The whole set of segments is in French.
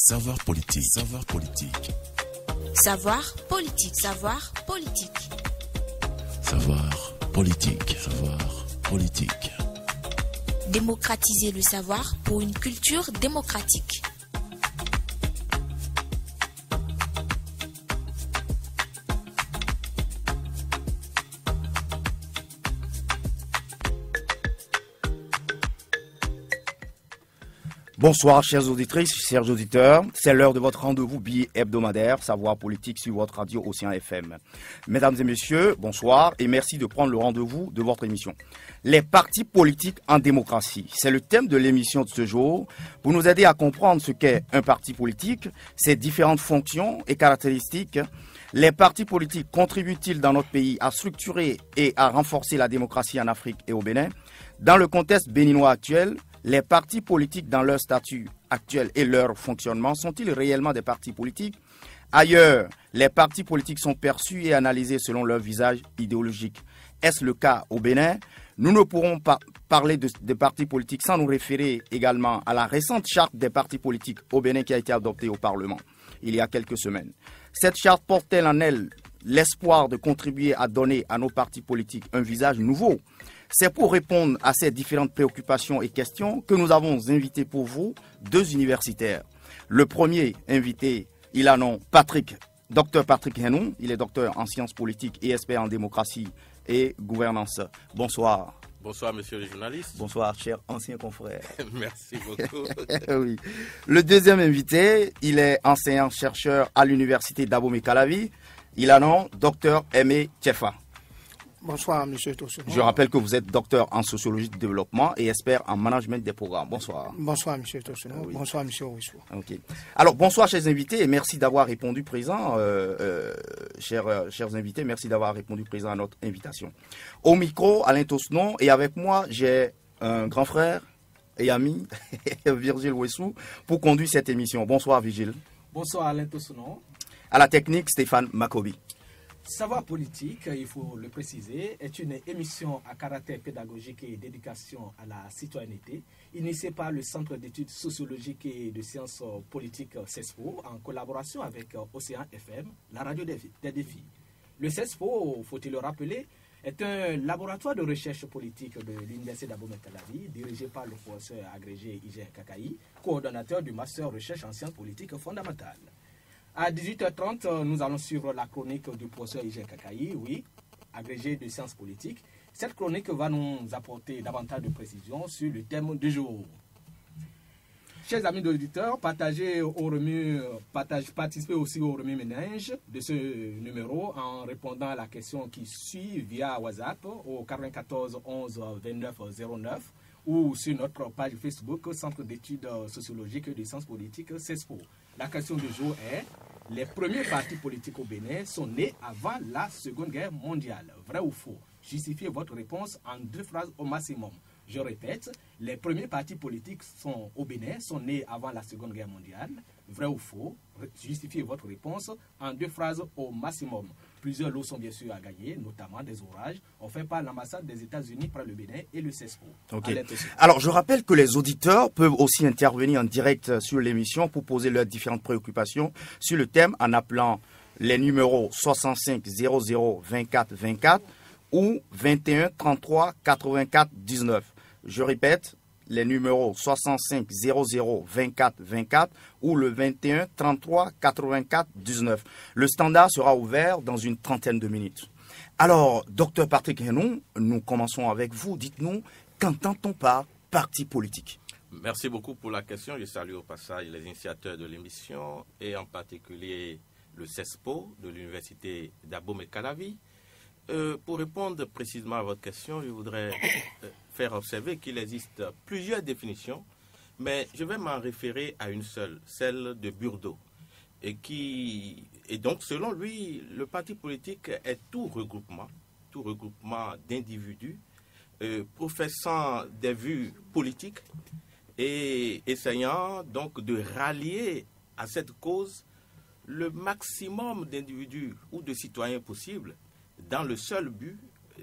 Savoir politique. Savoir politique. Savoir politique. Savoir politique. Savoir politique. Savoir politique. Démocratiser le savoir pour une culture démocratique. Bonsoir chères auditrices, chers auditeurs, c'est l'heure de votre rendez-vous bi-hebdomadaire Savoir politique sur votre radio Océan FM. Mesdames et messieurs, bonsoir et merci de prendre le rendez-vous de votre émission. Les partis politiques en démocratie, c'est le thème de l'émission de ce jour pour nous aider à comprendre ce qu'est un parti politique, ses différentes fonctions et caractéristiques. Les partis politiques contribuent-ils dans notre pays à structurer et à renforcer la démocratie en Afrique et au Bénin? Dans le contexte béninois actuel, les partis politiques dans leur statut actuel et leur fonctionnement sont-ils réellement des partis politiques? Ailleurs, les partis politiques sont perçus et analysés selon leur visage idéologique. Est-ce le cas au Bénin? Nous ne pourrons pas parler de partis politiques sans nous référer également à la récente charte des partis politiques au Bénin qui a été adoptée au Parlement il y a quelques semaines. Cette charte porte-t-elle en elle l'espoir de contribuer à donner à nos partis politiques un visage nouveau? C'est pour répondre à ces différentes préoccupations et questions que nous avons invité pour vous deux universitaires. Le premier invité, il a nom Dr Patrick Henou. Il est docteur en sciences politiques et expert en démocratie et gouvernance. Bonsoir. Bonsoir, monsieur le journaliste. Bonsoir, cher ancien confrère. Merci beaucoup. Oui. Le deuxième invité, il est enseignant-chercheur à l'université d'Abomey-Calavi. Il a nom Dr Aimé Tchefa. Bonsoir, monsieur Tossono. Je rappelle que vous êtes docteur en sociologie de développement et expert en management des programmes. Bonsoir. Bonsoir, monsieur Tossono. Oui. Bonsoir, monsieur Ouissou. Ok. Alors, bonsoir, chers invités, et merci d'avoir répondu présent, chers invités, merci d'avoir répondu présent à notre invitation. Au micro, Alain Tossono, et avec moi, j'ai un grand frère et ami, Virgile Ouissou, pour conduire cette émission. Bonsoir, Virgile. Bonsoir, Alain Tossono. À la technique, Stéphane Makobi. Savoir politique, il faut le préciser, est une émission à caractère pédagogique et d'éducation à la citoyenneté, initiée par le Centre d'études sociologiques et de sciences politiques CESPO, en collaboration avec Océan FM, la radio des défis. Le CESPO, faut-il le rappeler, est un laboratoire de recherche politique de l'Université d'Abomey-Calavi, dirigé par le professeur agrégé Ije Kakaï, coordonnateur du master recherche en sciences politiques fondamentales. À 18h30, nous allons suivre la chronique du professeur Ije Kakaï, oui, agrégé de sciences politiques. Cette chronique va nous apporter davantage de précisions sur le thème du jour. Chers amis auditeurs, participez aussi au remue-ménage de ce numéro en répondant à la question qui suit via WhatsApp au 94 11 29 09 ou sur notre page Facebook Centre d'études sociologiques et de sciences politiques CESPO. La question du jour est: les premiers partis politiques au Bénin sont nés avant la Seconde Guerre mondiale. Vrai ou faux? Justifiez votre réponse en 2 phrases au maximum. Je répète, les premiers partis politiques au Bénin sont nés avant la Seconde Guerre mondiale. Vrai ou faux? Justifiez votre réponse en 2 phrases au maximum. Plusieurs lots sont bien sûr à gagner, notamment des ouvrages offerts par l'ambassade des États-Unis par le Bénin et le CESPO. Okay. Alors, je rappelle que les auditeurs peuvent aussi intervenir en direct sur l'émission pour poser leurs différentes préoccupations sur le thème en appelant les numéros 65 00 24 24 ou 21 33 84 19. Je répète, les numéros 65 00 24 24 ou le 21 33 84 19. Le standard sera ouvert dans une trentaine de minutes. Alors, docteur Patrick Henou, nous commençons avec vous. Dites-nous, qu'entend-on par parti politique? Merci beaucoup pour la question. Je salue au passage les initiateurs de l'émission et en particulier le CESPO de l'Université d'Abomey-Calavi. Pour répondre précisément à votre question, je voudrais faire observer qu'il existe plusieurs définitions, mais je vais m'en référer à une seule, celle de Burdeau. Et donc, selon lui, le parti politique est tout regroupement d'individus professant des vues politiques et essayant donc de rallier à cette cause le maximum d'individus ou de citoyens possibles dans le seul but,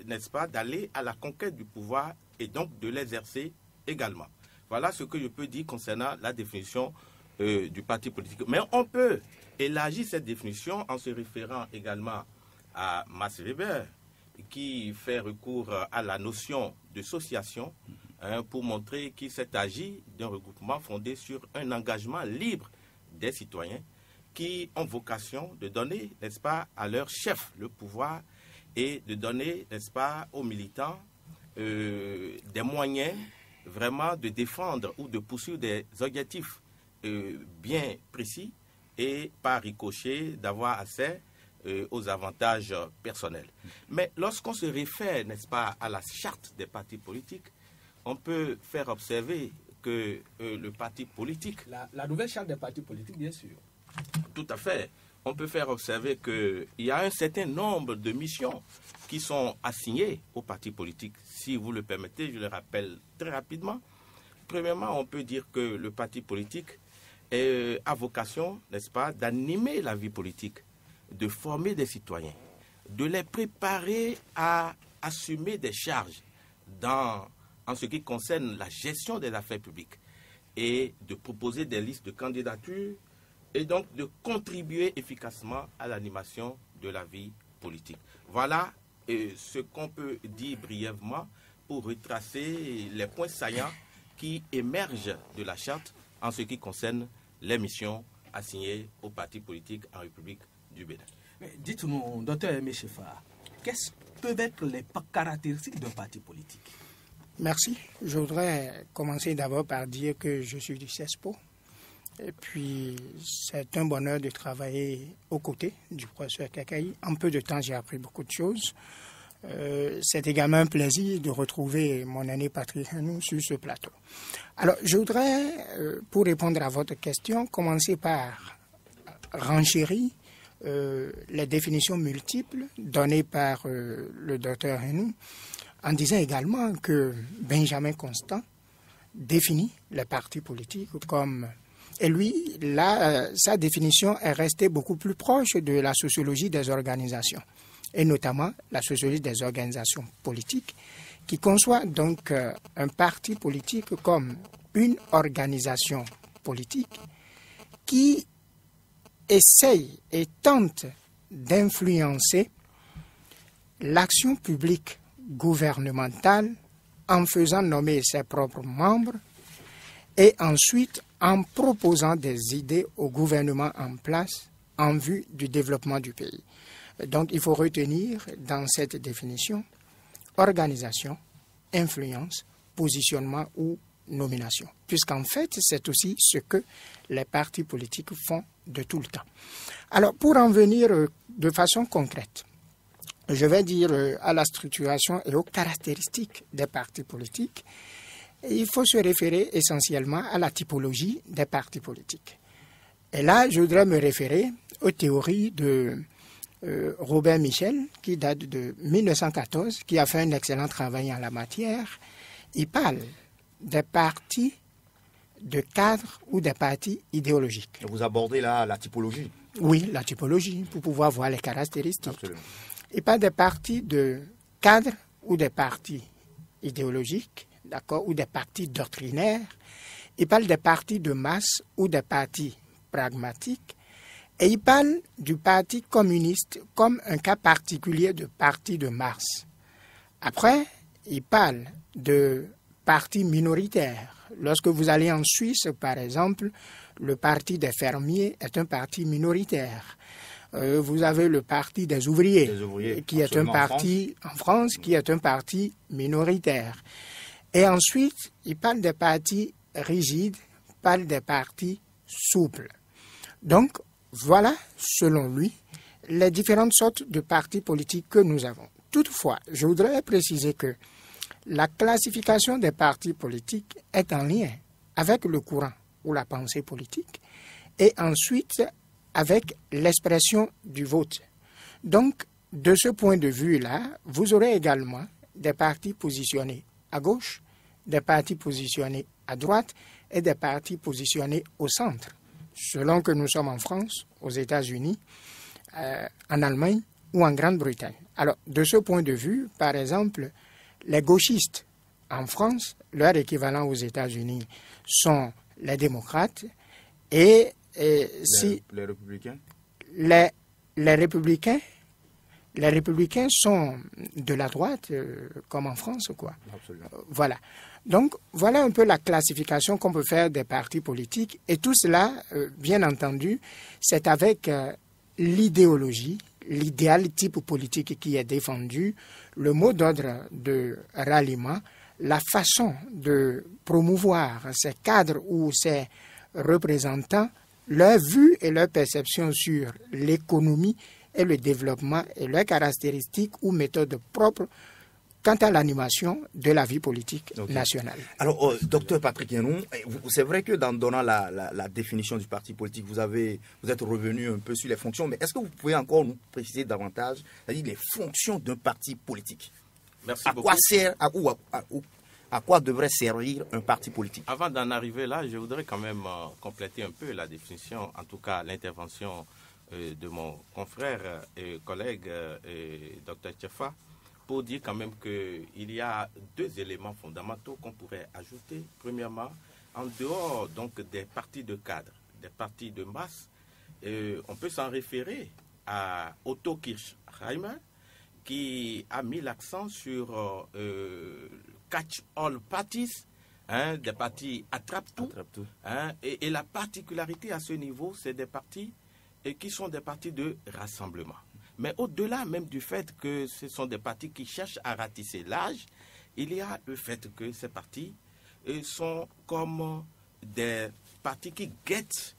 n'est-ce pas, d'aller à la conquête du pouvoir et donc de l'exercer également. Voilà ce que je peux dire concernant la définition du parti politique. Mais on peut élargir cette définition en se référant également à Max Weber, qui fait recours à la notion d'association pour montrer qu'il s'est agi d'un regroupement fondé sur un engagement libre des citoyens qui ont vocation de donner, n'est-ce pas, à leur chef le pouvoir et de donner, n'est-ce pas, aux militants des moyens vraiment de défendre ou de poursuivre des objectifs bien précis et par ricochet d'avoir accès aux avantages personnels. Mais lorsqu'on se réfère, n'est-ce pas, à la charte des partis politiques, on peut faire observer que le parti politique... La nouvelle charte des partis politiques, bien sûr. Tout à fait. On peut faire observer qu'il y a un certain nombre de missions qui sont assignées aux partis politiques. Si vous le permettez, je le rappelle très rapidement. Premièrement, on peut dire que le parti politique a vocation, n'est-ce pas, d'animer la vie politique, de former des citoyens, de les préparer à assumer des charges en ce qui concerne la gestion des affaires publiques et de proposer des listes de candidatures et donc de contribuer efficacement à l'animation de la vie politique. Voilà ce qu'on peut dire brièvement pour retracer les points saillants qui émergent de la charte en ce qui concerne les missions assignées aux partis politiques en République du Bénin. Dites-nous, docteur Aimé Cheffa, quelles peuvent être les caractéristiques d'un parti politique? Merci. Je voudrais commencer d'abord par dire que je suis du CESPO. Et puis, c'est un bonheur de travailler aux côtés du professeur Kakaï. En peu de temps, j'ai appris beaucoup de choses. C'est également un plaisir de retrouver mon ami Patrick Henou sur ce plateau. Alors, je voudrais, pour répondre à votre question, commencer par renchérir les définitions multiples données par le docteur Henou, en disant également que Benjamin Constant définit les partis politiques comme... Et lui, là, sa définition est restée beaucoup plus proche de la sociologie des organisations, et notamment la sociologie des organisations politiques, qui conçoit donc un parti politique comme une organisation politique qui essaye et tente d'influencer l'action publique gouvernementale en faisant nommer ses propres membres et ensuite en proposant des idées au gouvernement en place en vue du développement du pays. Donc il faut retenir dans cette définition organisation, influence, positionnement ou nomination, puisqu'en fait c'est aussi ce que les partis politiques font de tout le temps. Alors pour en venir de façon concrète, je vais dire à la structuration et aux caractéristiques des partis politiques. Il faut se référer essentiellement à la typologie des partis politiques. Et là, je voudrais me référer aux théories de Robert Michel, qui date de 1914, qui a fait un excellent travail en la matière. Il parle des partis de cadres ou des partis idéologiques. Et vous abordez là la typologie? Oui, la typologie, pour pouvoir voir les caractéristiques. Absolument. Il parle des partis de cadres ou des partis idéologiques, d'accord, ou des partis doctrinaires. Il parle des partis de masse ou des partis pragmatiques. Et il parle du parti communiste comme un cas particulier de parti de masse. Après, il parle de partis minoritaires. Lorsque vous allez en Suisse, par exemple, le parti des fermiers est un parti minoritaire. Vous avez le parti des ouvriers qui est un parti en France, qui est un parti minoritaire. Et ensuite, il parle des partis rigides, il parle des partis souples. Donc, voilà, selon lui, les différentes sortes de partis politiques que nous avons. Toutefois, je voudrais préciser que la classification des partis politiques est en lien avec le courant ou la pensée politique et ensuite avec l'expression du vote. Donc, de ce point de vue-là, vous aurez également des partis positionnés à gauche, des partis positionnés à droite et des partis positionnés au centre, selon que nous sommes en France, aux États-Unis, en Allemagne ou en Grande-Bretagne. Alors, de ce point de vue, par exemple, les gauchistes en France, leur équivalent aux États-Unis sont les démocrates, Et si les républicains les républicains sont de la droite, comme en France, quoi. Absolument. Voilà. Donc, voilà un peu la classification qu'on peut faire des partis politiques. Et tout cela, bien entendu, c'est avec l'idéologie, l'idéal type politique qui est défendu, le mot d'ordre de ralliement, la façon de promouvoir ces cadres ou ces représentants, leur vue et leur perception sur l'économie et le développement et leurs caractéristiques ou méthodes propres quant à l'animation de la vie politique nationale. Alors, docteur Patrick Hénon, c'est vrai que dans donnant la définition du parti politique, vous êtes revenu un peu sur les fonctions, mais est-ce que vous pouvez encore nous préciser davantage, c'est-à-dire les fonctions d'un parti politique? Merci beaucoup. À quoi devrait servir un parti politique? Avant d'en arriver là, je voudrais quand même compléter un peu la définition, en tout cas l'intervention de mon confrère et collègue Dr Tchefa, pour dire quand même qu'il y a deux éléments fondamentaux qu'on pourrait ajouter. Premièrement, en dehors donc des partis de cadre, des partis de masse, on peut s'en référer à Otto Kirchheimer, qui a mis l'accent sur catch-all parties, des partis attrape-tout. Et la particularité à ce niveau, c'est des partis qui sont des partis de rassemblement. Mais au-delà même du fait que ce sont des partis qui cherchent à ratisser l'âge, il y a le fait que ces partis sont comme des partis qui guettent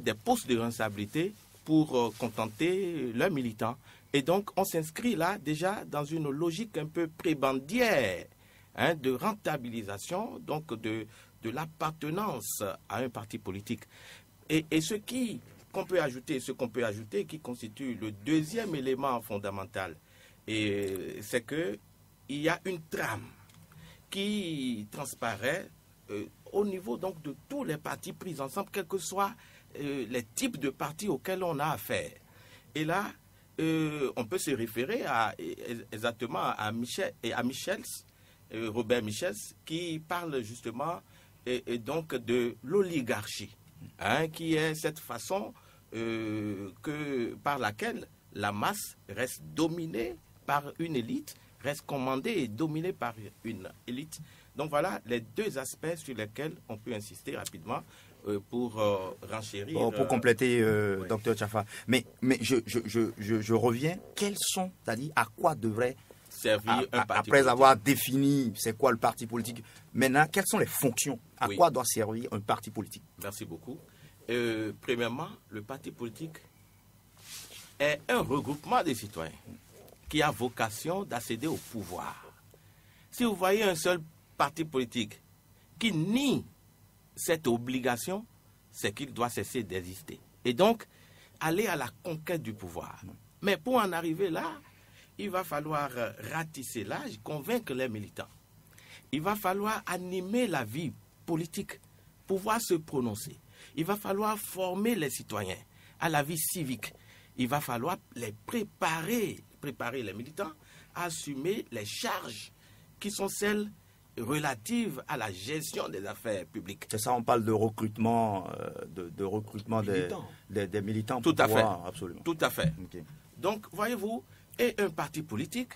des postes de responsabilité pour contenter leurs militants. Et donc, on s'inscrit là déjà dans une logique un peu prébandière de rentabilisation, donc de l'appartenance à un parti politique. Et ce qu'on peut ajouter, qui constitue le deuxième élément fondamental, c'est qu'il y a une trame qui transparaît au niveau donc de tous les partis pris ensemble, quels que soient les types de partis auxquels on a affaire. Et là, on peut se référer exactement à Robert Michels, qui parle justement donc de l'oligarchie, qui est cette façon par laquelle la masse reste dominée par une élite, reste commandée et dominée par une élite. Donc voilà les deux aspects sur lesquels on peut insister rapidement pour renchérir. Pour compléter, docteur Tchefa. Mais je reviens, quels sont, c'est-à-dire à quoi devrait servir un parti après politique. Avoir défini c'est quoi le parti politique, maintenant, quelles sont les fonctions? À quoi doit servir un parti politique? Merci beaucoup. Premièrement, le parti politique est un regroupement de citoyens qui a vocation d'accéder au pouvoir. Si vous voyez un seul parti politique qui nie cette obligation, c'est qu'il doit cesser d'exister. Et donc, aller à la conquête du pouvoir. Mais pour en arriver là, il va falloir ratisser l'âge, convaincre les militants. Il va falloir animer la vie politique, pouvoir se prononcer. Il va falloir former les citoyens à la vie civique. Il va falloir les préparer les militants à assumer les charges qui sont celles relatives à la gestion des affaires publiques. C'est ça, on parle de recrutement, des militants. Tout à fait. Absolument. Tout à fait. Okay. Donc, voyez-vous, et un parti politique,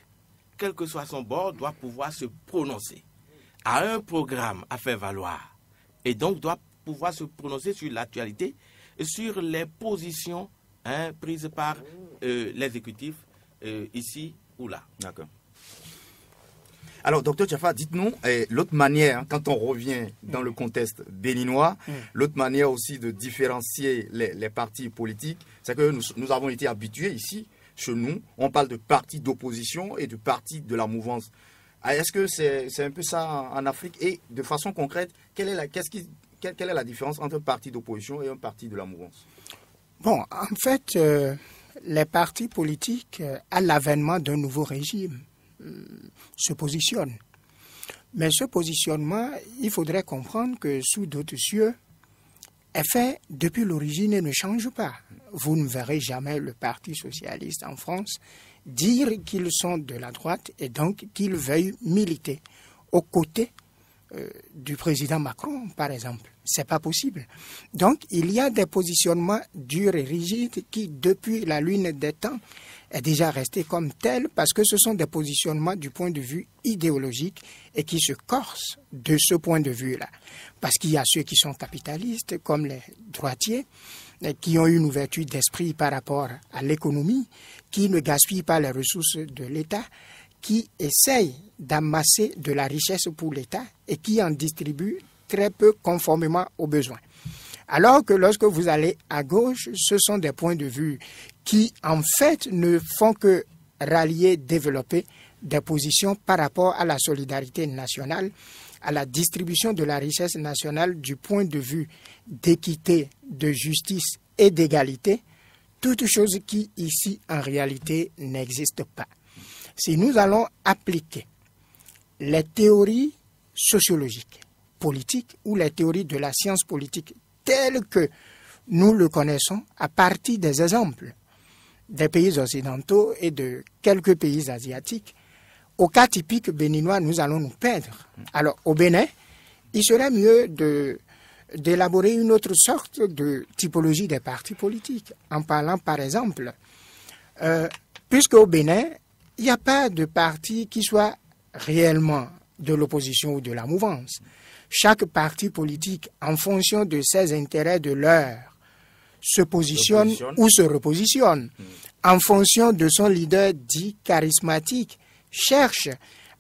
quel que soit son bord, doit pouvoir se prononcer, a un programme à faire valoir, et donc doit pouvoir se prononcer sur l'actualité et sur les positions prises par l'exécutif ici ou là. D'accord. Alors, docteur Tchefa, dites-nous, l'autre manière, quand on revient dans le contexte béninois, l'autre manière aussi de différencier les partis politiques, c'est que nous avons été habitués ici, chez nous, on parle de partis d'opposition et de partis de la mouvance. Est-ce que c'est un peu ça en Afrique? Et de façon concrète, quelle est la différence entre un parti d'opposition et un parti de la mouvance? Bon, en fait, les partis politiques, à l'avènement d'un nouveau régime, se positionnent. Mais ce positionnement, il faudrait comprendre que sous d'autres cieux, est fait depuis l'origine et ne change pas. Vous ne verrez jamais le Parti socialiste en France dire qu'ils sont de la droite et donc qu'ils veuillent militer aux côtés du président Macron, par exemple. C'est pas possible. Donc, il y a des positionnements durs et rigides qui, depuis la lune des temps, est déjà resté comme tel parce que ce sont des positionnements du point de vue idéologique et qui se corsent de ce point de vue-là. Parce qu'il y a ceux qui sont capitalistes, comme les droitiers, qui ont une ouverture d'esprit par rapport à l'économie, qui ne gaspillent pas les ressources de l'État, qui essayent d'amasser de la richesse pour l'État et qui en distribuent très peu conformément aux besoins. Alors que lorsque vous allez à gauche, ce sont des points de vue qui, en fait, ne font que rallier, développer des positions par rapport à la solidarité nationale, à la distribution de la richesse nationale du point de vue d'équité, de justice et d'égalité, toutes choses qui, ici, en réalité, n'existent pas. Si nous allons appliquer les théories sociologiques, politiques ou les théories de la science politique telles que nous le connaissons à partir des exemples des pays occidentaux et de quelques pays asiatiques, au cas typique béninois, nous allons nous perdre. Alors, au Bénin, il serait mieux d'élaborer une autre sorte de typologie des partis politiques, en parlant, par exemple, puisque au Bénin, il n'y a pas de parti qui soit réellement de l'opposition ou de la mouvance. Chaque parti politique, en fonction de ses intérêts de l'heure, se positionne ou se repositionne. En fonction de son leader dit charismatique, cherche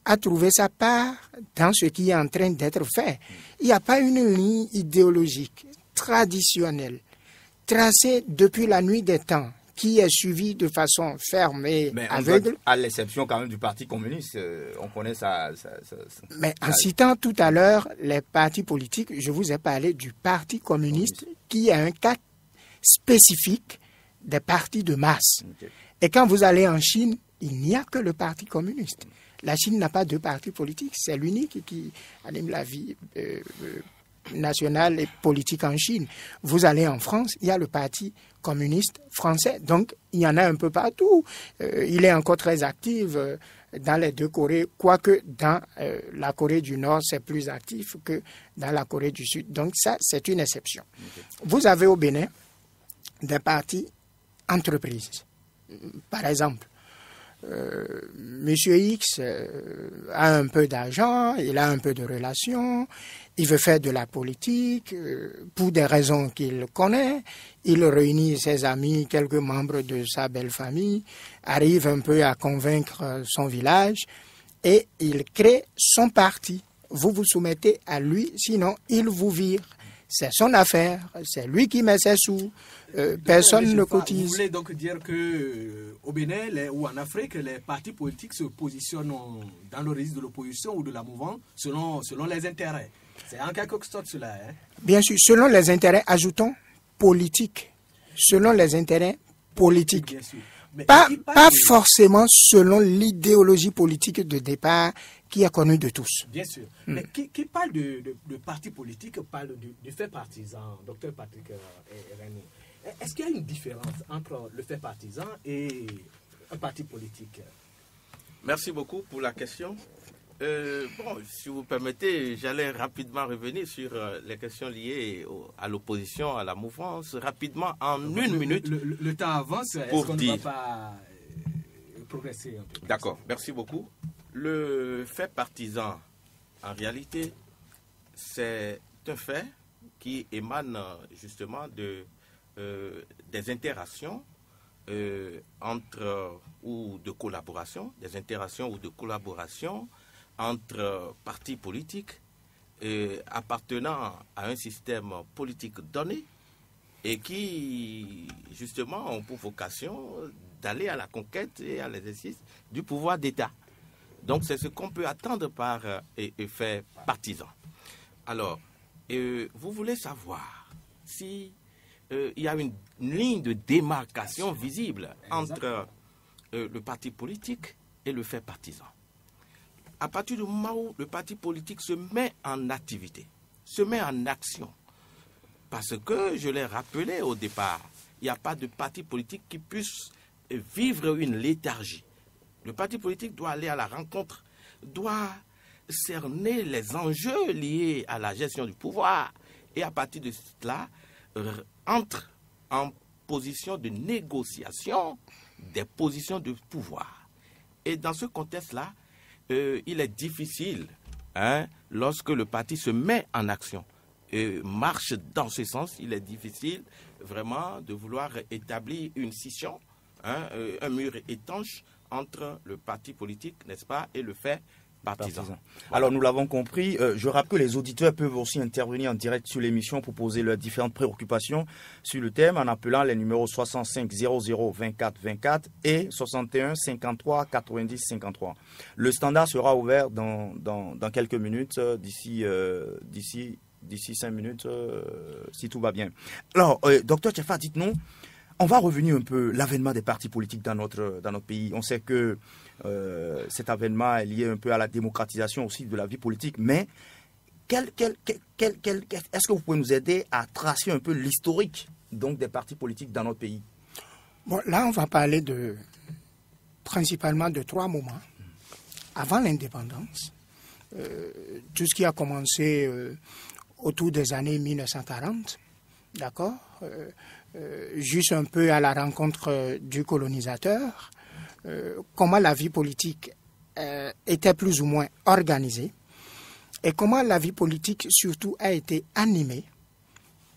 à trouver sa part dans ce qui est en train d'être fait. Il n'y a pas une ligne idéologique traditionnelle tracée depuis la nuit des temps qui est suivie de façon ferme et aveugle. À l'exception quand même du Parti communiste, on connaît ça. Mais en citant tout à l'heure les partis politiques, je vous ai parlé du Parti communiste qui est un cas spécifique des partis de masse. Okay. Et quand vous allez en Chine, il n'y a que le Parti communiste. La Chine n'a pas de parti politique, c'est l'unique qui anime la vie nationale et politique en Chine. Vous allez en France, il y a le Parti communiste français, donc il y en a un peu partout. Il est encore très actif dans les deux Corées, quoique dans la Corée du Nord, c'est plus actif que dans la Corée du Sud. Donc ça, c'est une exception. Okay. Vous avez au Bénin des partis entreprises. Par exemple, Monsieur X a un peu d'argent, il a un peu de relations, il veut faire de la politique pour des raisons qu'il connaît. Il réunit ses amis, quelques membres de sa belle famille, arrive un peu à convaincre son village et il crée son parti. Vous vous soumettez à lui, sinon il vous vire. C'est son affaire, c'est lui qui met ses sous, personne ne cotise. Vous voulez donc dire qu'au Bénin ou en Afrique, les partis politiques se positionnent dans le registre de l'opposition ou de la mouvance selon les intérêts. C'est en quelque sorte cela. Hein? Bien sûr, selon les intérêts, ajoutons politique. Selon les intérêts politiques. Bien sûr. Pas forcément selon l'idéologie politique de départ qui est connue de tous. Bien sûr. Mais qui parle de parti politique parle du fait partisan, docteur Patrick René. Est-ce qu'il y a une différence entre le fait partisan et un parti politique? Merci beaucoup pour la question. Si vous permettez, j'allais rapidement revenir sur les questions liées à l'opposition, à la mouvance, rapidement en une minute. Le temps avance, est-ce qu'on ne va pas progresser un peu? D'accord, merci beaucoup. Le fait partisan, en réalité, c'est un fait qui émane justement des interactions ou de collaboration, entre partis politiques appartenant à un système politique donné et qui, justement, ont pour vocation d'aller à la conquête et à l'exercice du pouvoir d'État. Donc, c'est ce qu'on peut attendre par effet partisan. Alors, vous voulez savoir si il y a une ligne de démarcation visible entre le parti politique et le fait partisan. À partir du moment où le parti politique se met en activité, se met en action, parce que, je l'ai rappelé au départ, il n'y a pas de parti politique qui puisse vivre une léthargie. Le parti politique doit aller à la rencontre, doit cerner les enjeux liés à la gestion du pouvoir et à partir de cela, entre en position de négociation des positions de pouvoir. Et dans ce contexte-là, il est difficile, lorsque le parti se met en action, marche dans ce sens, il est difficile vraiment de vouloir établir une scission, un mur étanche entre le parti politique, n'est-ce pas, et le fait partisan. Voilà. Alors nous l'avons compris, je rappelle que les auditeurs peuvent aussi intervenir en direct sur l'émission pour poser leurs différentes préoccupations sur le thème en appelant les numéros 65 00 24 24 et 61 53 90 53. Le standard sera ouvert dans quelques minutes, d'ici 5 minutes, si tout va bien. Alors, docteur Tchefa, dites-nous, on va revenir un peu l'avènement des partis politiques dans notre pays. On sait que cet avènement est lié un peu à la démocratisation aussi de la vie politique, mais est-ce que vous pouvez nous aider à tracer un peu l'historique donc des partis politiques dans notre pays? Bon, là, on va parler principalement de 3 moments. Avant l'indépendance, tout ce qui a commencé autour des années 1940, d'accord, juste un peu à la rencontre du colonisateur, comment la vie politique était plus ou moins organisée et comment la vie politique surtout a été animée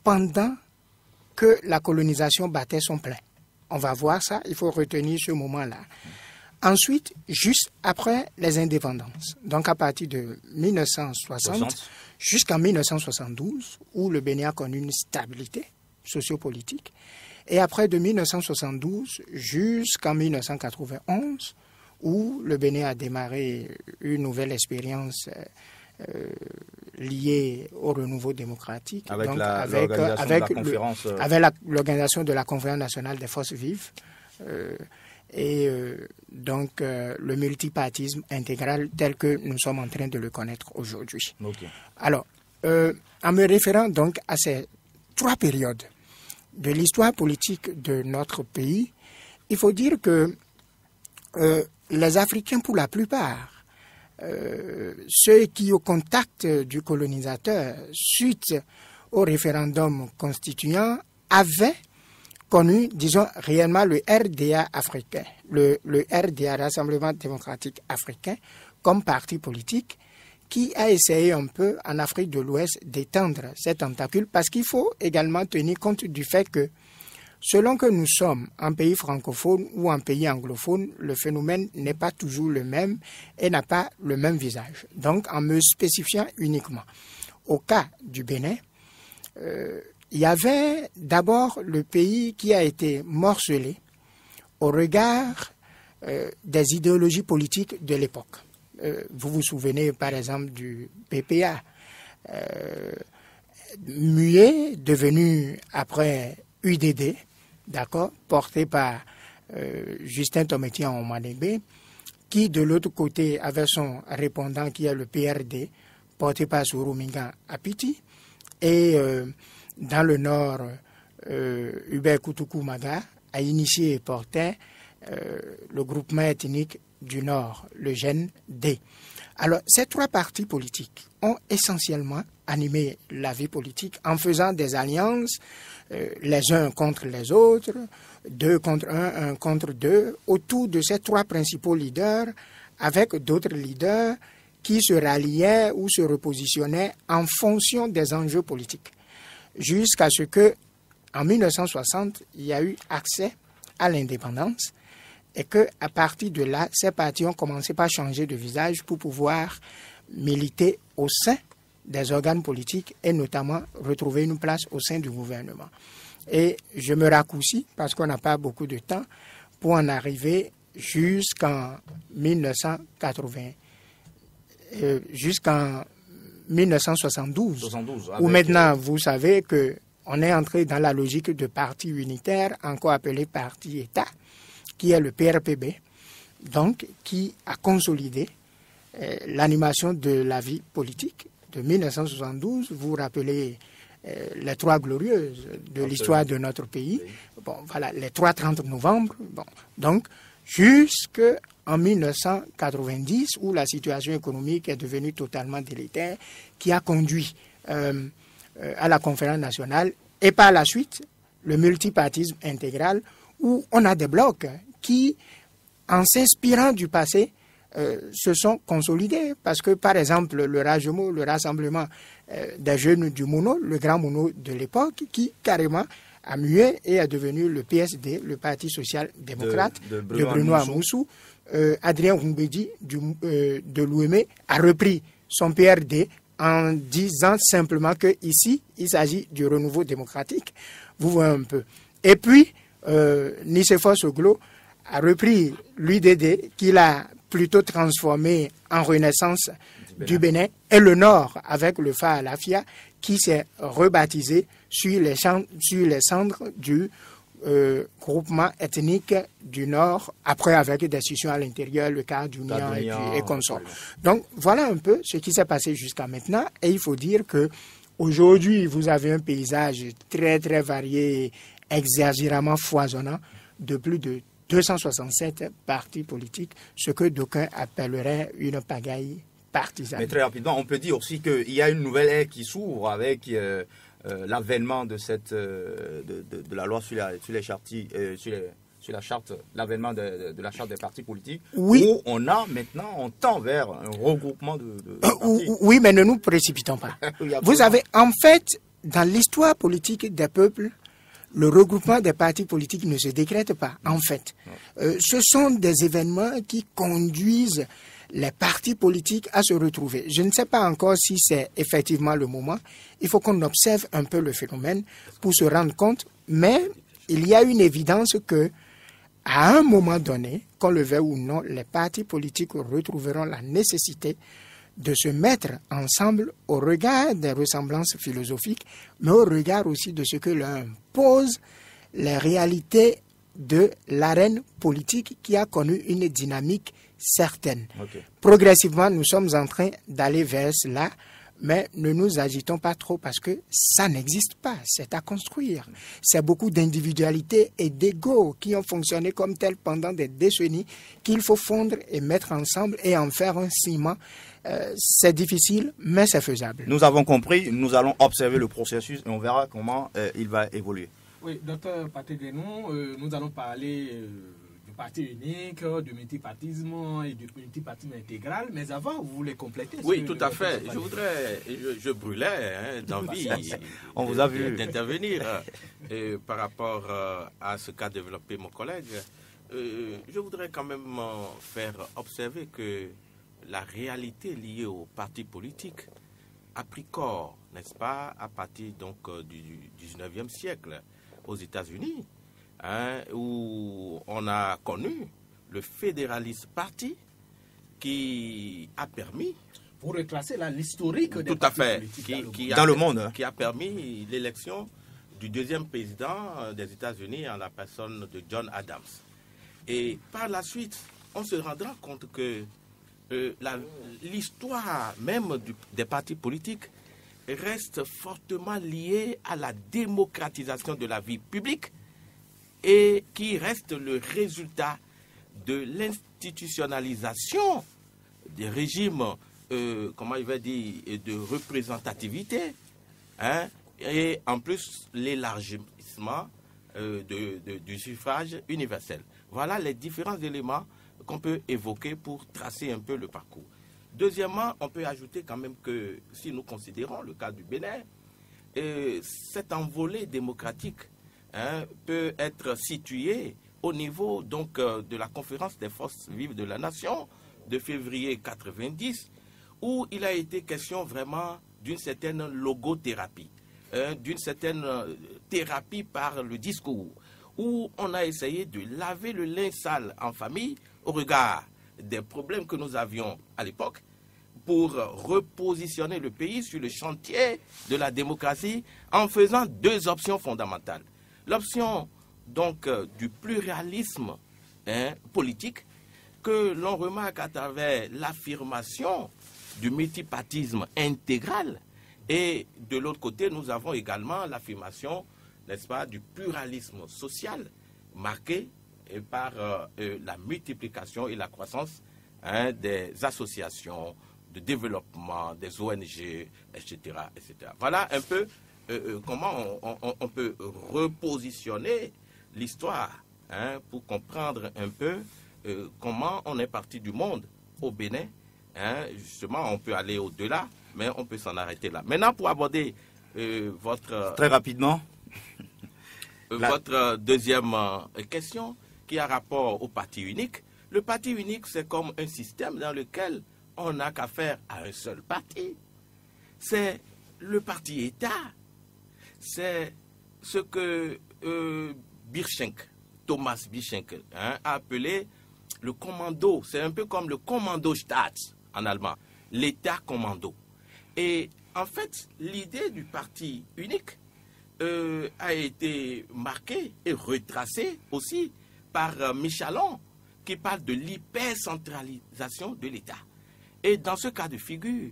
pendant que la colonisation battait son plein. On va voir ça, il faut retenir ce moment-là. Ensuite, juste après les indépendances, donc à partir de 1960 jusqu'en 1972, où le Bénin a connu une stabilité sociopolitique, et après de 1972 jusqu'en 1991, où le Bénin a démarré une nouvelle expérience liée au renouveau démocratique, avec l'organisation de la Conférence nationale des forces vives, donc le multipartisme intégral tel que nous sommes en train de le connaître aujourd'hui. Okay. Alors, en me référant donc à ces 3 périodes de l'histoire politique de notre pays, il faut dire que les Africains, pour la plupart, ceux qui, au contact du colonisateur, suite au référendum constituant, avaient connu, disons, réellement le RDA africain, le RDA, Rassemblement démocratique africain, comme parti politique, qui a essayé un peu en Afrique de l'Ouest d'étendre ses tentacules, parce qu'il faut également tenir compte du fait que, selon que nous sommes un pays francophone ou un pays anglophone, le phénomène n'est pas toujours le même et n'a pas le même visage. Donc, en me spécifiant uniquement au cas du Bénin, il y avait d'abord le pays qui a été morcelé au regard des idéologies politiques de l'époque. Vous vous souvenez par exemple du PPA, muet, devenu après UDD, d'accord, porté par Justin Tometian Omanegbe, qui de l'autre côté avait son répondant qui est le PRD, porté par Sourouminga Apiti, et dans le nord, Hubert Koutoukou Maga a initié et porté le groupement ethnique du Nord, le GEN-D. Alors, ces 3 partis politiques ont essentiellement animé la vie politique en faisant des alliances, les uns contre les autres, 2 contre 1, 1 contre 2, autour de ces 3 principaux leaders, avec d'autres leaders qui se ralliaient ou se repositionnaient en fonction des enjeux politiques. Jusqu'à ce que, en 1960, il y a eu accès à l'indépendance et qu'à partir de là, ces partis ont commencé par changer de visage pour pouvoir militer au sein des organes politiques et notamment retrouver une place au sein du gouvernement. Et je me raccourcis parce qu'on n'a pas beaucoup de temps pour en arriver jusqu'en 1972, où maintenant vous savez qu'on est entré dans la logique de parti unitaire, encore appelé parti État, qui est le PRPB, donc qui a consolidé l'animation de la vie politique de 1972. Vous vous rappelez les 3 glorieuses de l'histoire de notre pays. Bon, voilà, les 30 novembre. Bon, donc, jusqu'en 1990, où la situation économique est devenue totalement délétère, qui a conduit à la conférence nationale, et par la suite, le multipartisme intégral, où on a des blocs qui, en s'inspirant du passé, se sont consolidés. Parce que, par exemple, le Rajemo, le rassemblement des jeunes du Mono, le grand Mono de l'époque, qui carrément a mué et est devenu le PSD, le Parti social-démocrate de Bruno Amoussou. Adrien Roumbedi de l'OUME a repris son PRD en disant simplement qu'ici, il s'agit du renouveau démocratique. Vous voyez un peu. Et puis, Nicéphore Soglo a repris l'UDD qu'il a plutôt transformé en Renaissance du Bénin, et le Nord avec le Fa Alafia qui s'est rebaptisé sur les cendres du groupement ethnique du Nord, après avec des scissions à l'intérieur, le cas d'Union et consorts. Donc voilà un peu ce qui s'est passé jusqu'à maintenant, et il faut dire que aujourd'hui vous avez un paysage très très varié, exagérément foisonnant, de plus de 267 partis politiques, ce que d'aucuns appelleraient une pagaille partisane. Mais très rapidement, on peut dire aussi qu'il y a une nouvelle ère qui s'ouvre avec l'avènement de la loi sur la charte, l'avènement de la charte des partis politiques, oui. Où on tend vers un regroupement de partis. Oui, mais ne nous précipitons pas. Vous avez, en fait, dans l'histoire politique des peuples, le regroupement des partis politiques ne se décrète pas, en fait. Ce sont des événements qui conduisent les partis politiques à se retrouver. Je ne sais pas encore si c'est effectivement le moment. Il faut qu'on observe un peu le phénomène pour se rendre compte. Mais il y a une évidence que, à un moment donné, qu'on le veuille ou non, les partis politiques retrouveront la nécessité de se mettre ensemble au regard des ressemblances philosophiques, mais au regard aussi de ce que leur imposent les réalités de l'arène politique qui a connu une dynamique certaine. Okay. Progressivement, nous sommes en train d'aller vers cela, mais ne nous agitons pas trop parce que ça n'existe pas, c'est à construire. C'est beaucoup d'individualités et d'ego qui ont fonctionné comme tel pendant des décennies qu'il faut fondre et mettre ensemble et en faire un ciment. C'est difficile, mais c'est faisable. Nous avons compris, nous allons observer le processus et on verra comment il va évoluer. Oui, docteur Patrick Grenon, nous allons parler du parti unique, du multipartisme et du multipartisme intégral, mais avant, vous voulez compléter? Oui, tout à fait. Je brûlais d'envie on vous a vu d'intervenir par rapport à ce qu'a développé mon collègue. Je voudrais quand même faire observer que la réalité liée aux partis politiques a pris corps, n'est-ce pas, à partir donc du 19e siècle aux États-Unis, où on a connu le Federalist Party qui a permis... Pour retracer l'historique des partis politiques dans le monde. Qui a permis l'élection du deuxième président des États-Unis en la personne de John Adams. Et par la suite, on se rendra compte que l'histoire même des partis politiques reste fortement liée à la démocratisation de la vie publique et qui reste le résultat de l'institutionnalisation des régimes, comment il va dire, de représentativité, et en plus l'élargissement du suffrage universel. Voilà les différents éléments qu'on peut évoquer pour tracer un peu le parcours. Deuxièmement, on peut ajouter quand même que si nous considérons le cas du Bénin, cette envolée démocratique peut être située au niveau donc de la conférence des forces vives de la nation de février 90, où il a été question vraiment d'une certaine logothérapie, d'une certaine thérapie par le discours, où on a essayé de laver le linge sale en famille au regard des problèmes que nous avions à l'époque pour repositionner le pays sur le chantier de la démocratie en faisant deux options fondamentales. L'option donc du pluralisme politique que l'on remarque à travers l'affirmation du multipartisme intégral, et de l'autre côté nous avons également l'affirmation, n'est-ce pas, du pluralisme social marqué par la multiplication et la croissance des associations, développement, des ONG, etc., etc. Voilà un peu comment on peut repositionner l'histoire, hein, pour comprendre un peu comment on est parti du monde au Bénin. Hein, justement, on peut aller au-delà, mais on peut s'en arrêter là. Maintenant, pour aborder votre... Très rapidement. Votre deuxième question, qui a rapport au parti unique. Le parti unique, c'est comme un système dans lequel on n'a qu'à faire à un seul parti. C'est le parti État. C'est ce que Thomas Birschenk, hein, a appelé le commando. C'est un peu comme le Kommando-Staat en allemand, l'État commando. Et en fait, l'idée du parti unique a été marquée et retracée aussi par Michalon, qui parle de l'hypercentralisation de l'État. Et dans ce cas de figure,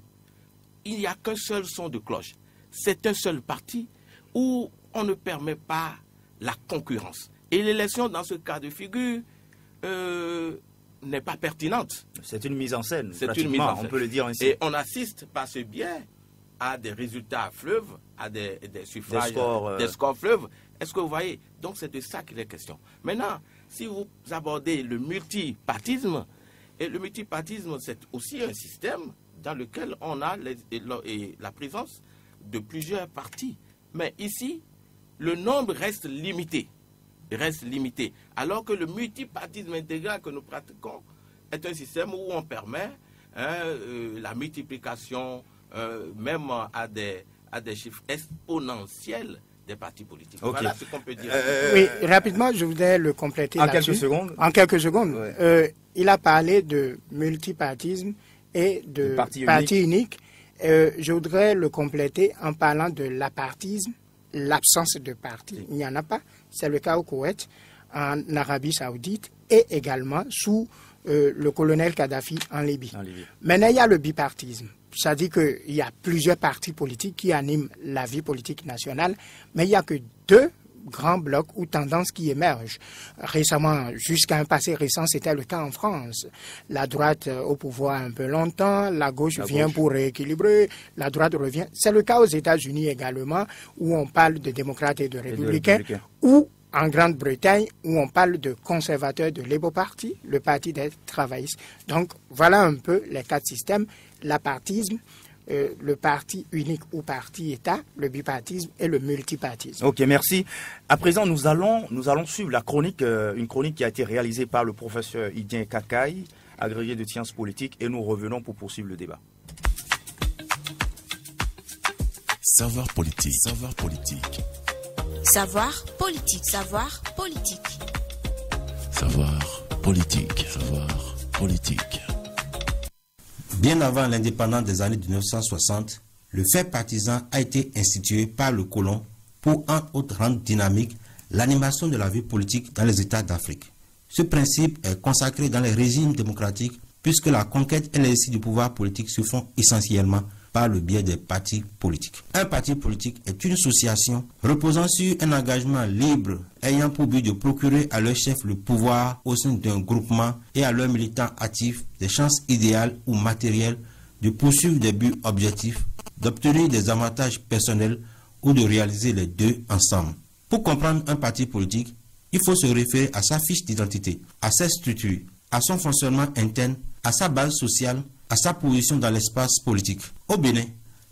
il n'y a qu'un seul son de cloche. C'est un seul parti où on ne permet pas la concurrence. Et l'élection, dans ce cas de figure, n'est pas pertinente. C'est une mise en scène, c'est une mise en scène. On peut le dire ainsi. Et on assiste par ce biais à des résultats à fleuve, à des suffrages, des scores fleuves. Est-ce que vous voyez? Donc c'est de ça qu'il est question. Maintenant, si vous abordez le multipartisme, et le multipartisme, c'est aussi un système dans lequel on a la présence de plusieurs partis. Mais ici, le nombre reste limité. Alors que le multipartisme intégral que nous pratiquons est un système où on permet la multiplication, même à des chiffres exponentiels des partis politiques. Okay. Voilà ce qu'on peut dire. Oui, rapidement, je voudrais le compléter en quelques secondes. En quelques secondes. Ouais. Il a parlé de multipartisme et de parti unique. Je voudrais le compléter en parlant de l'apartisme, l'absence de parti. Il n'y en a pas. C'est le cas au Koweït, en Arabie Saoudite et également sous le colonel Kadhafi en Libye. Maintenant, il y a le bipartisme. C'est-à-dire qu'il y a plusieurs partis politiques qui animent la vie politique nationale, mais il n'y a que deux grands blocs ou tendances qui émergent. Récemment, jusqu'à un passé récent, c'était le cas en France. La droite au pouvoir un peu longtemps, la gauche vient pour rééquilibrer, la droite revient. C'est le cas aux États-Unis également, où on parle de démocrates et de républicains, ou en Grande-Bretagne, où on parle de conservateurs de Labour Party, le parti des travaillistes. Donc, voilà un peu les quatre systèmes. L'apartisme, le parti unique ou parti État, le bipartisme et le multipartisme. Ok, merci. À présent, nous allons suivre la chronique, une chronique qui a été réalisée par le professeur Idien Kakaï, agrégé de sciences politiques, et nous revenons pour poursuivre le débat. Savoir politique. Savoir politique. Savoir politique. Savoir politique. Savoir politique. Savoir politique. Bien avant l'indépendance des années 1960, le fait partisan a été institué par le colon pour, entre autres, rendre dynamique l'animation de la vie politique dans les États d'Afrique. Ce principe est consacré dans les régimes démocratiques puisque la conquête et l'exercice du pouvoir politique se font essentiellement par le biais des partis politiques. Un parti politique est une association reposant sur un engagement libre ayant pour but de procurer à leur chef le pouvoir au sein d'un groupement et à leurs militants actifs des chances idéales ou matérielles de poursuivre des buts objectifs, d'obtenir des avantages personnels ou de réaliser les deux ensemble. Pour comprendre un parti politique, il faut se référer à sa fiche d'identité, à sa structure, à son fonctionnement interne, à sa base sociale, à sa position dans l'espace politique. Au Bénin,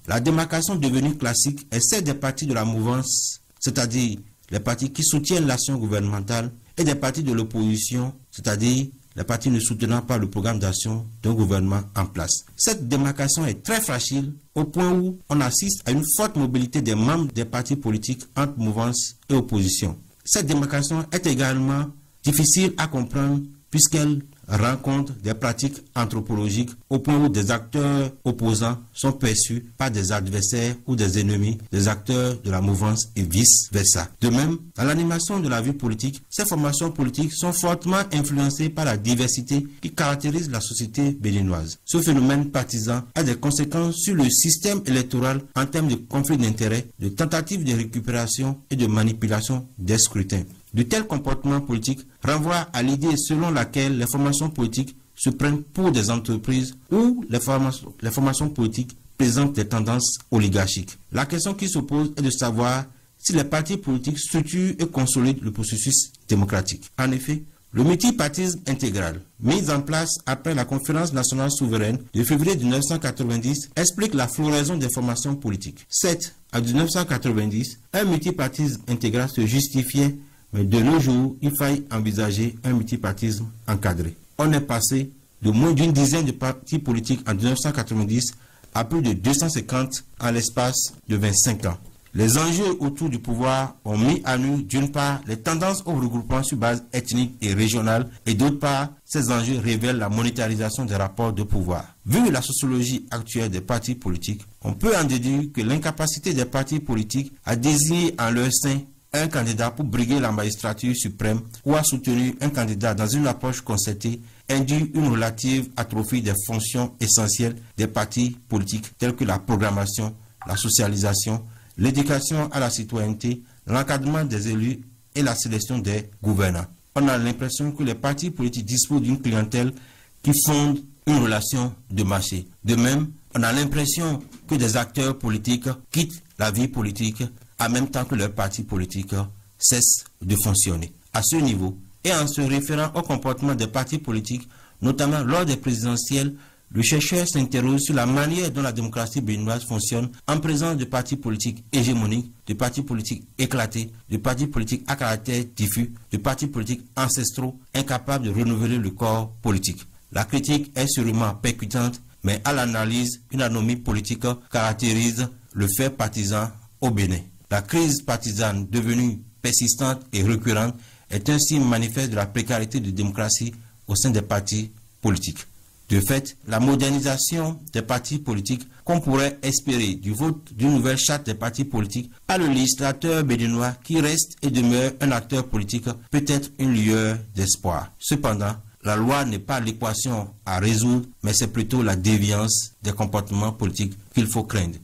la démarcation devenue classique est celle des partis de la mouvance, c'est-à-dire les partis qui soutiennent l'action gouvernementale, et des partis de l'opposition, c'est-à-dire les partis ne soutenant pas le programme d'action d'un gouvernement en place. Cette démarcation est très fragile au point où on assiste à une forte mobilité des membres des partis politiques entre mouvance et opposition. Cette démarcation est également difficile à comprendre puisqu'elle rencontre des pratiques anthropologiques au point où des acteurs opposants sont perçus par des adversaires ou des ennemis des acteurs de la mouvance et vice-versa. De même, dans l'animation de la vie politique, ces formations politiques sont fortement influencées par la diversité qui caractérise la société béninoise. Ce phénomène partisan a des conséquences sur le système électoral en termes de conflits d'intérêts, de tentatives de récupération et de manipulation des scrutins. De tels comportements politiques renvoient à l'idée selon laquelle les formations politiques se prennent pour des entreprises où les formations politiques présentent des tendances oligarchiques. La question qui se pose est de savoir si les partis politiques structurent et consolident le processus démocratique. En effet, le multipartisme intégral, mis en place après la Conférence nationale souveraine de février 1990, explique la floraison des formations politiques. Certes, en 1990, un multipartisme intégral se justifiait, mais de nos jours, il faille envisager un multipartisme encadré. On est passé de moins d'une dizaine de partis politiques en 1990 à plus de 250 en l'espace de 25 ans. Les enjeux autour du pouvoir ont mis à nu, d'une part, les tendances au regroupement sur base ethnique et régionale, et d'autre part, ces enjeux révèlent la monétarisation des rapports de pouvoir. Vu la sociologie actuelle des partis politiques, on peut en déduire que l'incapacité des partis politiques à désigner en leur sein un candidat pour briguer la magistrature suprême ou à soutenir un candidat dans une approche concertée induit une relative atrophie des fonctions essentielles des partis politiques telles que la programmation, la socialisation, l'éducation à la citoyenneté, l'encadrement des élus et la sélection des gouvernants. On a l'impression que les partis politiques disposent d'une clientèle qui fonde une relation de marché. De même, on a l'impression que des acteurs politiques quittent la vie politique en même temps que leurs partis politiques cessent de fonctionner. À ce niveau, et en se référant au comportement des partis politiques, notamment lors des présidentielles, le chercheur s'interroge sur la manière dont la démocratie béninoise fonctionne en présence de partis politiques hégémoniques, de partis politiques éclatés, de partis politiques à caractère diffus, de partis politiques ancestraux incapables de renouveler le corps politique. La critique est sûrement percutante, mais à l'analyse, une anomie politique caractérise le fait partisan au Bénin. La crise partisane devenue persistante et récurrente est un signe manifeste de la précarité de démocratie au sein des partis politiques. De fait, la modernisation des partis politiques qu'on pourrait espérer du vote d'une nouvelle charte des partis politiques par le législateur béninois qui reste et demeure un acteur politique peut être une lueur d'espoir. Cependant, la loi n'est pas l'équation à résoudre, mais c'est plutôt la déviance des comportements politiques qu'il faut craindre.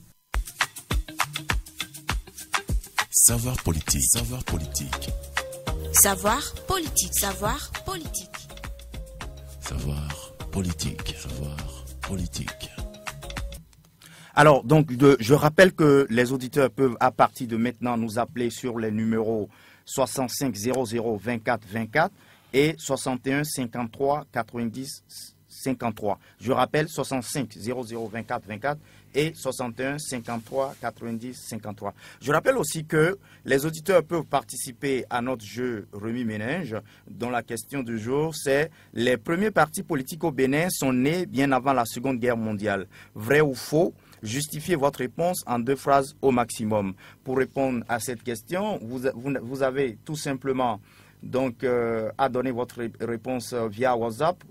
Savoir politique. Savoir politique. Savoir politique. Savoir politique. Savoir politique. Savoir politique. Alors, donc, je rappelle que les auditeurs peuvent, à partir de maintenant, nous appeler sur les numéros 65 00 24 24 et 61 53 90 53. Je rappelle 65 00 24 24 et 61 53 90 53. Je rappelle aussi que les auditeurs peuvent participer à notre jeu Remis Ménage, dont la question du jour, c'est les premiers partis politiques au Bénin sont nés bien avant la Seconde Guerre mondiale. Vrai ou faux? Justifiez votre réponse en 2 phrases au maximum. Pour répondre à cette question, vous avez tout simplement donc à donner votre réponse via WhatsApp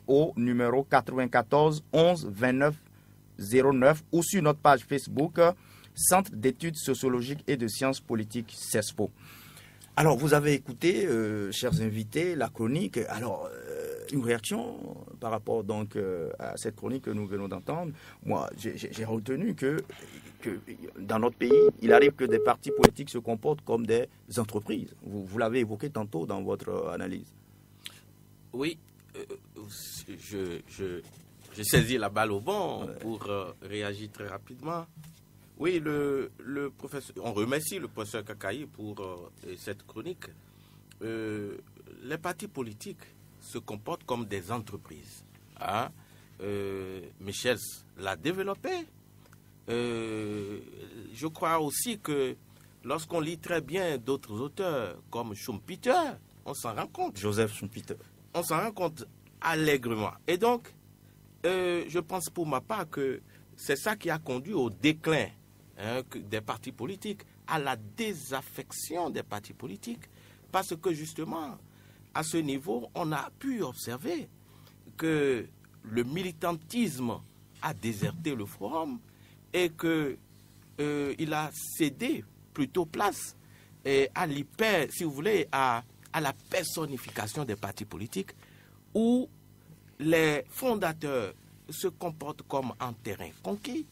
au numéro 94 11 29 09 ou sur notre page Facebook Centre d'études sociologiques et de sciences politiques CESPO. Alors, vous avez écouté, chers invités, la chronique. Alors, une réaction par rapport donc à cette chronique que nous venons d'entendre. Moi, j'ai retenu que dans notre pays, il arrive que des partis politiques se comportent comme des entreprises. Vous l'avez évoqué tantôt dans votre analyse. Oui, je saisis la balle au bon pour réagir très rapidement. Oui, le professeur, on remercie le professeur Kakaï pour cette chronique. Les partis politiques se comportent comme des entreprises. Hein? Michel l'a développé. Je crois aussi que lorsqu'on lit très bien d'autres auteurs comme Schumpeter, on s'en rend compte. Joseph Schumpeter. On s'en rend compte allègrement. Et donc, je pense pour ma part que c'est ça qui a conduit au déclin des partis politiques, à la désaffection des partis politiques, parce que justement, à ce niveau, on a pu observer que le militantisme a déserté le forum et qu'il a cédé plutôt place à l'hyper, si vous voulez, à la personnification des partis politiques, où les fondateurs se comportent comme en terrain conquis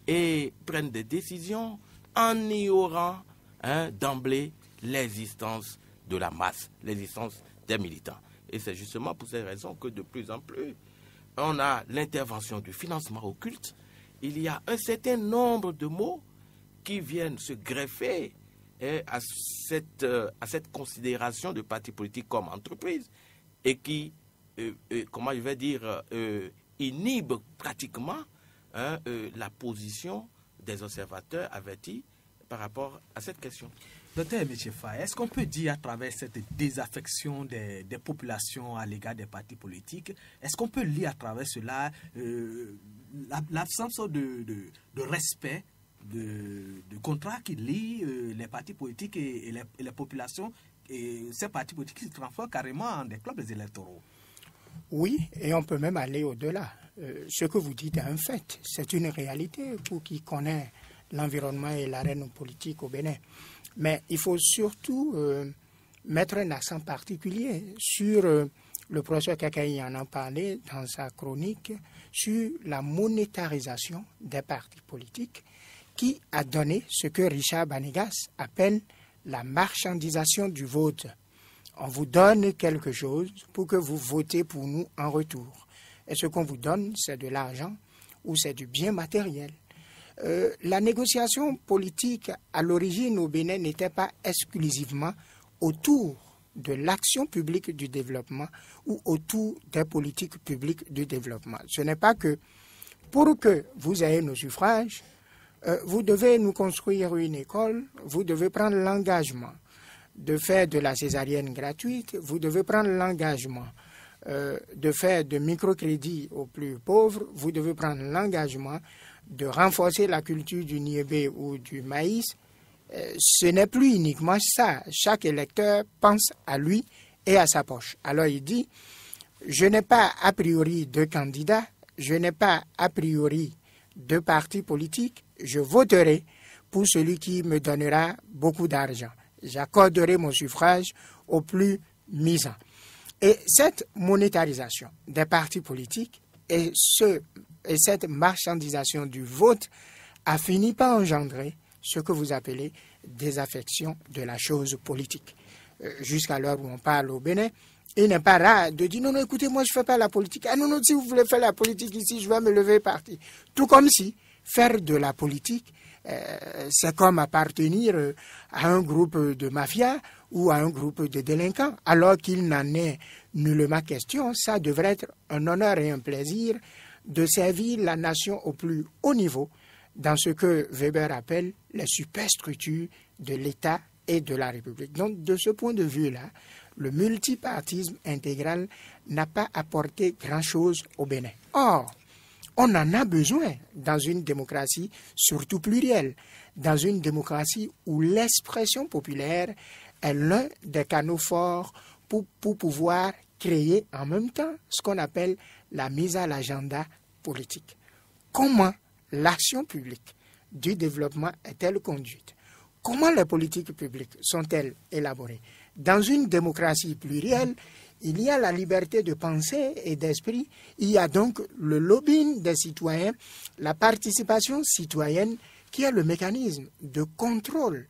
et prennent des décisions en ignorant d'emblée l'existence de la masse, l'existence des militants. Et c'est justement pour ces raisons que de plus en plus, on a l'intervention du financement occulte. Il y a un certain nombre de mots qui viennent se greffer à cette considération de parti politique comme entreprise et qui, comment je vais dire, inhibe pratiquement la position des observateurs avertis par rapport à cette question. Docteur Emechefa, est-ce qu'on peut dire à travers cette désaffection des populations à l'égard des partis politiques, est-ce qu'on peut lire à travers cela l'absence de respect de contrat qui lie les partis politiques et les populations, et ces partis politiques qui se transforment carrément en des clubs électoraux? Oui, et on peut même aller au-delà. Ce que vous dites est un fait, c'est une réalité pour qui connaît l'environnement et l'arène politique au Bénin. Mais il faut surtout mettre un accent particulier sur, le professeur Kakayi en a parlé dans sa chronique, sur la monétarisation des partis politiques qui a donné ce que Richard Banegas appelle la marchandisation du vote. On vous donne quelque chose pour que vous votez pour nous en retour. Et ce qu'on vous donne, c'est de l'argent ou c'est du bien matériel. La négociation politique à l'origine au Bénin n'était pas exclusivement autour de l'action publique du développement ou autour des politiques publiques du développement. Ce n'est pas que pour que vous ayez nos suffrages, vous devez nous construire une école, vous devez prendre l'engagement de faire de la césarienne gratuite, vous devez prendre l'engagement de faire de microcrédits aux plus pauvres, vous devez prendre l'engagement de renforcer la culture du niébé ou du maïs. Ce n'est plus uniquement ça. Chaque électeur pense à lui et à sa poche. Alors il dit, je n'ai pas a priori de candidat, je n'ai pas a priori de parti politique, je voterai pour celui qui me donnera beaucoup d'argent. J'accorderai mon suffrage au plus misant. Et cette monétarisation des partis politiques et cette marchandisation du vote a fini par engendrer ce que vous appelez désaffection de la chose politique. Jusqu'à l'heure où on parle au Bénin, il n'est pas rare de dire non, écoutez, moi je ne fais pas la politique. Ah non, si vous voulez faire la politique ici, je vais me lever et partir. Tout comme si faire de la politique, c'est comme appartenir à un groupe de mafia ou à un groupe de délinquants, alors qu'il n'en est nullement question. Ça devrait être un honneur et un plaisir de servir la nation au plus haut niveau dans ce que Weber appelle les superstructures de l'État et de la République. Donc, de ce point de vue-là, le multipartisme intégral n'a pas apporté grand-chose au Bénin. Or, on en a besoin dans une démocratie surtout plurielle, dans une démocratie où l'expression populaire est l'un des canaux forts pour pouvoir créer en même temps ce qu'on appelle la mise à l'agenda politique. Comment l'action publique du développement est-elle conduite? Comment les politiques publiques sont-elles élaborées? Dans une démocratie plurielle, il y a la liberté de pensée et d'esprit, il y a donc le lobbying des citoyens, la participation citoyenne qui est le mécanisme de contrôle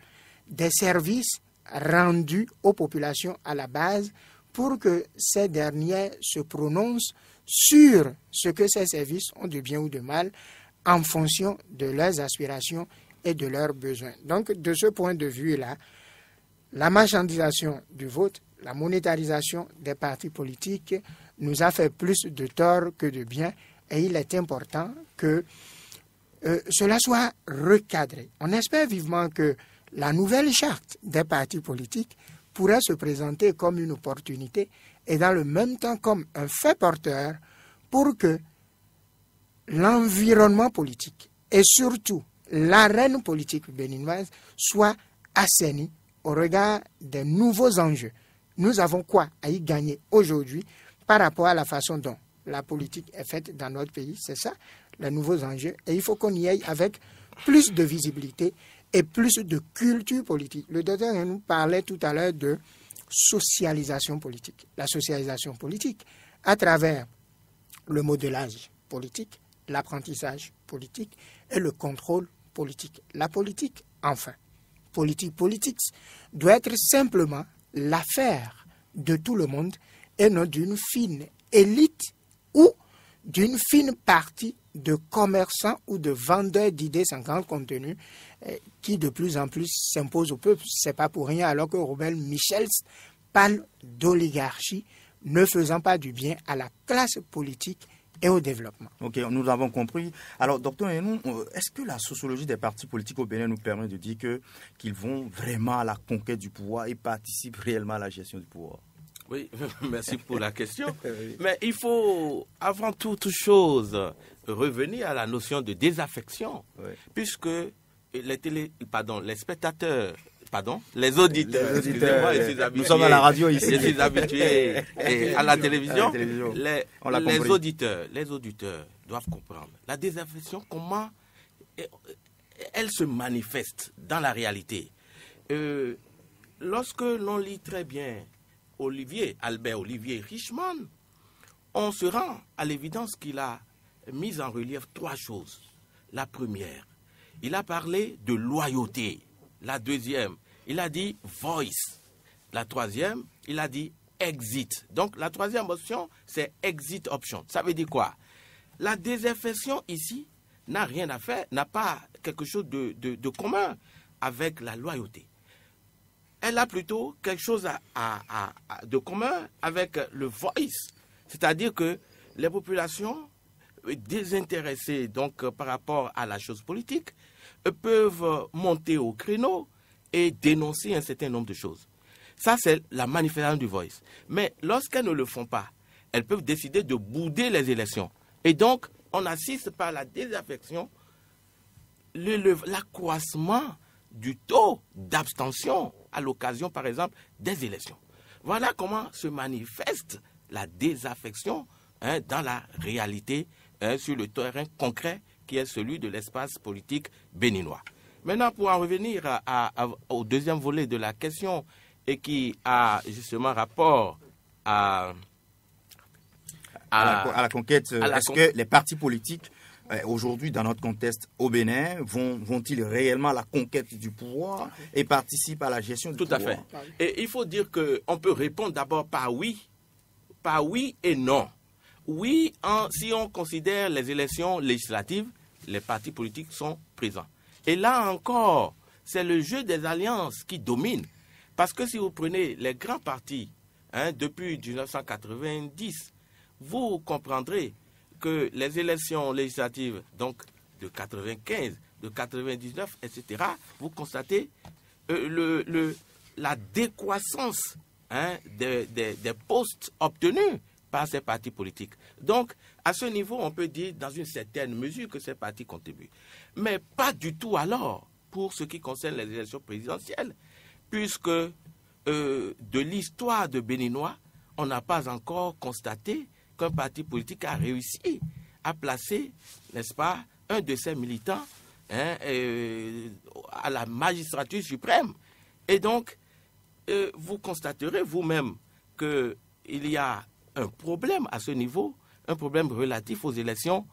des services rendus aux populations à la base pour que ces dernières se prononcent sur ce que ces services ont de bien ou de mal en fonction de leurs aspirations et de leurs besoins. Donc, de ce point de vue-là, la marchandisation du vote, la monétarisation des partis politiques nous a fait plus de tort que de bien et il est important que cela soit recadré. On espère vivement que la nouvelle charte des partis politiques pourrait se présenter comme une opportunité et dans le même temps comme un fait porteur pour que l'environnement politique et surtout l'arène politique béninoise soit assainie au regard des nouveaux enjeux. Nous avons quoi à y gagner aujourd'hui par rapport à la façon dont la politique est faite dans notre pays. C'est ça, les nouveaux enjeux. Et il faut qu'on y aille avec plus de visibilité et plus de culture politique. Le docteur nous parlait tout à l'heure de socialisation politique. La socialisation politique à travers le modelage politique, l'apprentissage politique et le contrôle politique. La politique, enfin, politique doit être simplement l'affaire de tout le monde et non d'une fine élite ou d'une fine partie de commerçants ou de vendeurs d'idées sans grand contenu qui de plus en plus s'imposent au peuple. C'est pas pour rien alors que Robert Michels parle d'oligarchie ne faisant pas du bien à la classe politique et au développement. Ok, nous avons compris. Alors, docteur Hénon, est-ce que la sociologie des partis politiques au Bénin nous permet de dire qu'ils vont vraiment à la conquête du pouvoir et participent réellement à la gestion du pouvoir? Oui, merci pour la question. Mais il faut, avant toute chose, revenir à la notion de désaffection, puisque les spectateurs, les auditeurs, excusez-moi, nous sommes à la radio ici. Je suis habitué à la télévision. Les auditeurs doivent comprendre. La désaffection, comment elle se manifeste dans la réalité. Lorsque l'on lit très bien Albert Olivier Richman, on se rend à l'évidence qu'il a mis en relief 3 choses. La première, il a parlé de loyauté. La deuxième, il a dit voice. La troisième, il a dit exit. Donc la troisième option, c'est exit option. Ça veut dire quoi? La désaffection ici n'a rien à faire, n'a pas quelque chose de commun avec la loyauté. Elle a plutôt quelque chose de commun avec le voice. C'est-à-dire que les populations désintéressées donc, par rapport à la chose politique peuvent monter au créneau et dénoncer un certain nombre de choses. Ça, c'est la manifestation du voice. Mais lorsqu'elles ne le font pas, elles peuvent décider de bouder les élections. Et donc, on assiste par la désaffection, l'accroissement du taux d'abstention à l'occasion, par exemple, des élections. Voilà comment se manifeste la désaffection dans la réalité, sur le terrain concret qui est celui de l'espace politique béninois. Maintenant, pour en revenir au deuxième volet de la question et qui a justement rapport à la conquête, est-ce que les partis politiques aujourd'hui, dans notre contexte au Bénin, vont-ils réellement à la conquête du pouvoir et participent à la gestion du pouvoir? Tout à fait. Et il faut dire qu'on peut répondre d'abord par oui et non. Oui, si on considère les élections législatives, les partis politiques sont présents. Et là encore, c'est le jeu des alliances qui domine. Parce que si vous prenez les grands partis depuis 1990, vous comprendrez que les élections législatives, donc de 95, de 99, etc., vous constatez la décroissance des postes obtenus par ces partis politiques. Donc, à ce niveau, on peut dire dans une certaine mesure que ces partis contribuent. Mais pas du tout alors pour ce qui concerne les élections présidentielles, puisque de l'histoire de Béninois, on n'a pas encore constaté qu'un parti politique a réussi à placer, n'est-ce pas, un de ses militants à la magistrature suprême. Et donc, vous constaterez vous-même qu'il y a un problème à ce niveau, un problème relatif aux élections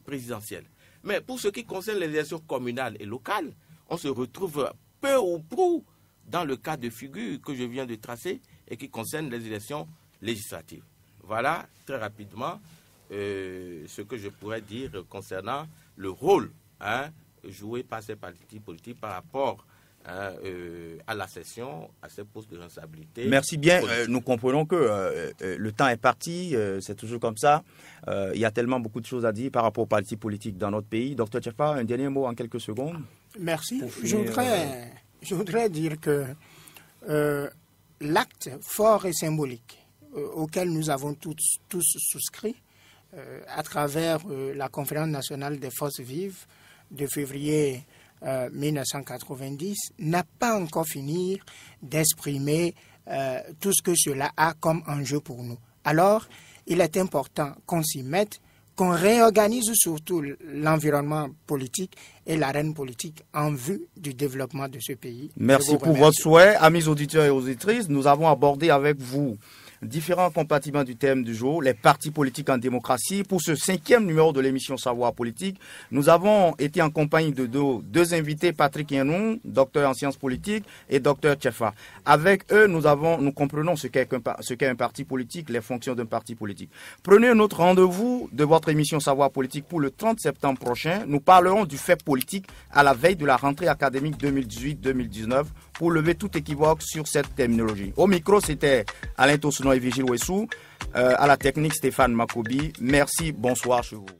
présidentielles. Mais pour ce qui concerne les élections communales et locales, on se retrouve peu ou prou dans le cas de figure que je viens de tracer et qui concerne les élections législatives. Voilà, très rapidement, ce que je pourrais dire concernant le rôle joué par ces partis politiques par rapport à la session, à ces postes de responsabilité. Merci bien. Nous comprenons que le temps est parti, c'est toujours comme ça. Il y a tellement beaucoup de choses à dire par rapport aux partis politiques dans notre pays. Docteur Tchefa, un dernier mot en quelques secondes. Merci. Je voudrais dire que l'acte fort et symbolique auquel nous avons tous souscrit à travers la Conférence nationale des forces vives de février 1990 n'a pas encore fini d'exprimer tout ce que cela a comme enjeu pour nous. Alors, il est important qu'on s'y mette, qu'on réorganise surtout l'environnement politique et l'arène politique en vue du développement de ce pays. Merci pour votre souhait. Amis auditeurs et auditrices, nous avons abordé avec vous différents compartiments du thème du jour, les partis politiques en démocratie. Pour ce 5e numéro de l'émission Savoir politique, nous avons été en compagnie de deux invités, Patrick Yenou, docteur en sciences politiques, et docteur Tchefa. Avec eux, nous comprenons ce qu'est un parti politique, les fonctions d'un parti politique. Prenez notre rendez-vous de votre émission Savoir politique pour le 30 septembre prochain. Nous parlerons du fait politique à la veille de la rentrée académique 2018-2019 pour lever tout équivoque sur cette terminologie. Au micro, c'était Alain Tosuno et Vigile Wessou. À la technique, Stéphane Makobi. Merci, bonsoir chez vous.